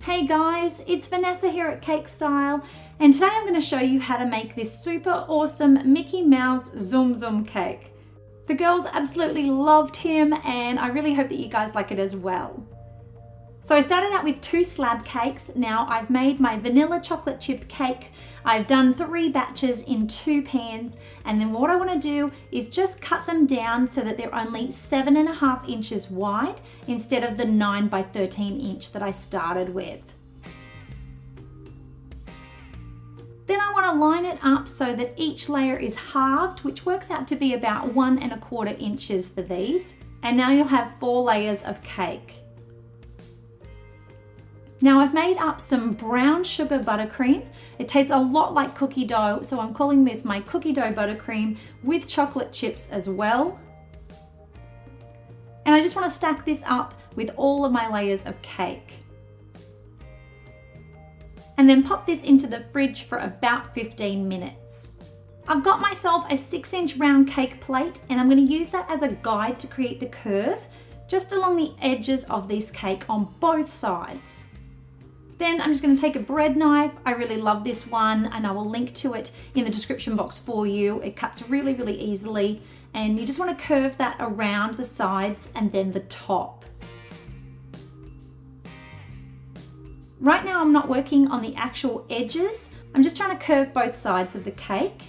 Hey guys, it's Vanessa here at Cake Style, and today I'm going to show you how to make this super awesome Mickey Mouse Tsum Tsum cake. The girls absolutely loved him, and I really hope that you guys like it as well. So I started out with 2 slab cakes. Now I've made my vanilla chocolate chip cake. I've done 3 batches in 2 pans, and then what I want to do is just cut them down so that they're only 7.5 inches wide instead of the 9 by 13 inch that I started with. Then I want to line it up so that each layer is halved, which works out to be about 1.25 inches for these. And now you'll have 4 layers of cake. Now I've made up some brown sugar buttercream. It tastes a lot like cookie dough, so I'm calling this my cookie dough buttercream with chocolate chips as well. And I just want to stack this up with all of my layers of cake. And then pop this into the fridge for about 15 minutes. I've got myself a 6-inch round cake plate, and I'm going to use that as a guide to create the curve just along the edges of this cake on both sides. Then I'm just going to take a bread knife. I really love this one, and I will link to it in the description box for you. It cuts really, really easily, and you just want to curve that around the sides and then the top. Right now I'm not working on the actual edges. I'm just trying to curve both sides of the cake.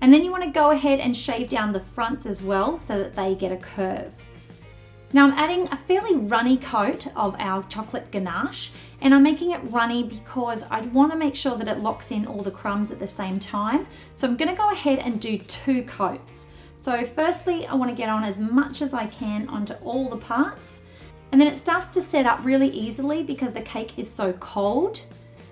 And then you want to go ahead and shave down the fronts as well so that they get a curve. Now I'm adding a fairly runny coat of our chocolate ganache, and I'm making it runny because I want to make sure that it locks in all the crumbs at the same time. So I'm going to go ahead and do 2 coats. So firstly, I want to get on as much as I can onto all the parts, and then it starts to set up really easily because the cake is so cold.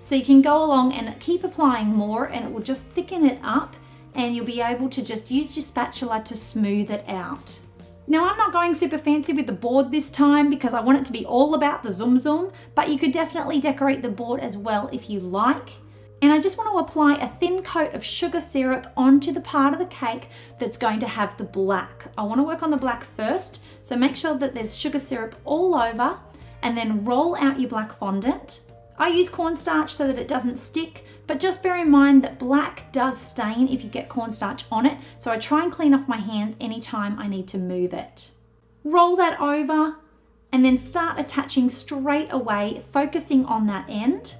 So you can go along and keep applying more, and it will just thicken it up, and you'll be able to just use your spatula to smooth it out. Now I'm not going super fancy with the board this time because I want it to be all about the Tsum Tsum, but you could definitely decorate the board as well if you like. And I just want to apply a thin coat of sugar syrup onto the part of the cake that's going to have the black. I want to work on the black first, so make sure that there's sugar syrup all over, and then roll out your black fondant. I use cornstarch so that it doesn't stick, but just bear in mind that black does stain if you get cornstarch on it, so I try and clean off my hands anytime I need to move it. Roll that over, and then start attaching straight away, focusing on that end.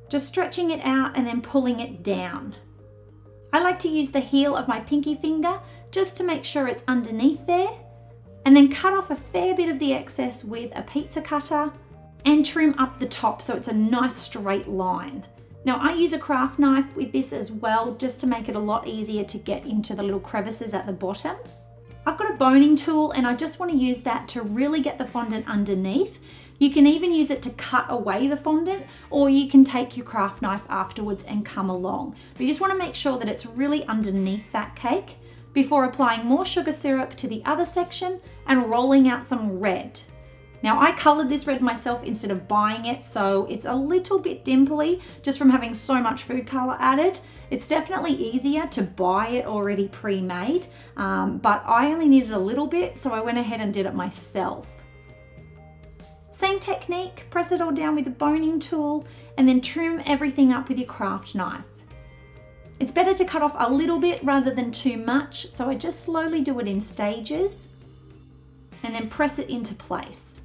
Just stretching it out and then pulling it down. I like to use the heel of my pinky finger just to make sure it's underneath there, and then cut off a fair bit of the excess with a pizza cutter and trim up the top so it's a nice straight line. Now I use a craft knife with this as well just to make it a lot easier to get into the little crevices at the bottom. I've got a boning tool, and I just want to use that to really get the fondant underneath. You can even use it to cut away the fondant, or you can take your craft knife afterwards and come along. But you just want to make sure that it's really underneath that cake before applying more sugar syrup to the other section and rolling out some red. Now I colored this red myself instead of buying it, so it's a little bit dimply just from having so much food color added. It's definitely easier to buy it already pre-made, but I only needed a little bit, so I went ahead and did it myself. Same technique, press it all down with the boning tool and then trim everything up with your craft knife. It's better to cut off a little bit rather than too much, so I just slowly do it in stages and then press it into place.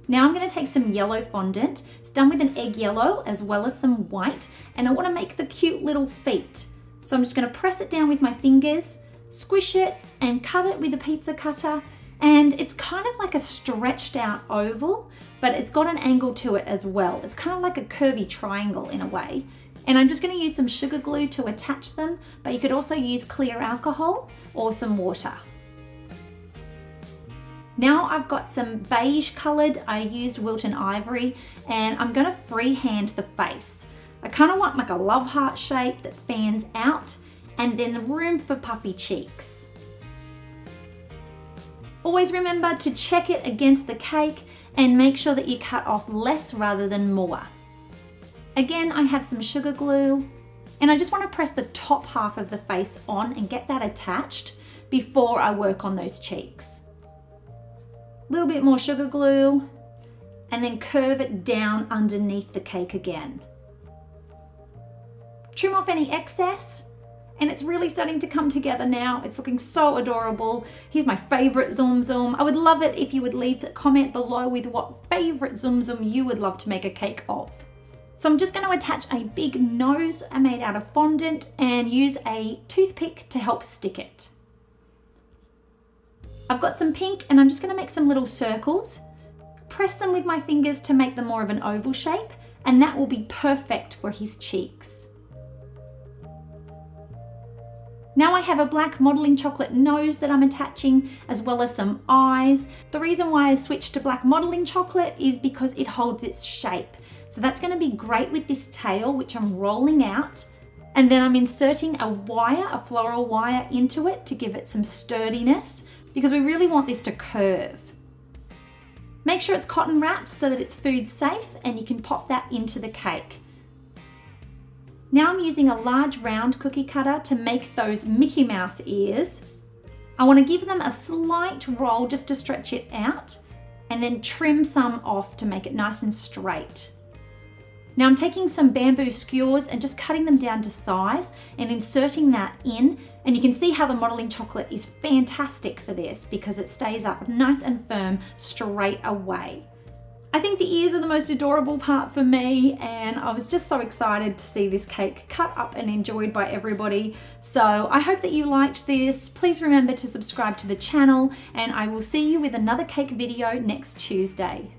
Now I'm going to take some yellow fondant. It's done with an egg yellow as well as some white, and I want to make the cute little feet. So I'm just going to press it down with my fingers, squish it and cut it with a pizza cutter, and it's kind of like a stretched out oval, but it's got an angle to it as well. It's kind of like a curvy triangle in a way. And I'm just going to use some sugar glue to attach them, but you could also use clear alcohol or some water. Now I've got some beige colored, I used Wilton Ivory, and I'm going to freehand the face. I kind of want like a love heart shape that fans out, and then room for puffy cheeks. Always remember to check it against the cake and make sure that you cut off less rather than more. Again, I have some sugar glue, and I just want to press the top half of the face on and get that attached before I work on those cheeks. little bit more sugar glue, and then curve it down underneath the cake again. Trim off any excess, and it's really starting to come together now. It's looking so adorable. Here's my favorite Tsum Tsum. I would love it if you would leave a comment below with what favorite Tsum Tsum you would love to make a cake of. So I'm just going to attach a big nose made out of fondant and use a toothpick to help stick it. I've got some pink and I'm just going to make some little circles. Press them with my fingers to make them more of an oval shape, and that will be perfect for his cheeks. Now I have a black modelling chocolate nose that I'm attaching, as well as some eyes. The reason why I switched to black modelling chocolate is because it holds its shape. So that's going to be great with this tail, which I'm rolling out. And then I'm inserting a wire, a floral wire into it to give it some sturdiness, because we really want this to curve. Make sure it's cotton wrapped so that it's food safe, and you can pop that into the cake. Now I'm using a large round cookie cutter to make those Mickey Mouse ears. I want to give them a slight roll just to stretch it out, and then trim some off to make it nice and straight. Now I'm taking some bamboo skewers and just cutting them down to size and inserting that in, and you can see how the modelling chocolate is fantastic for this because it stays up nice and firm straight away. I think the ears are the most adorable part for me, and I was just so excited to see this cake cut up and enjoyed by everybody. So I hope that you liked this. Please remember to subscribe to the channel, and I will see you with another cake video next Tuesday.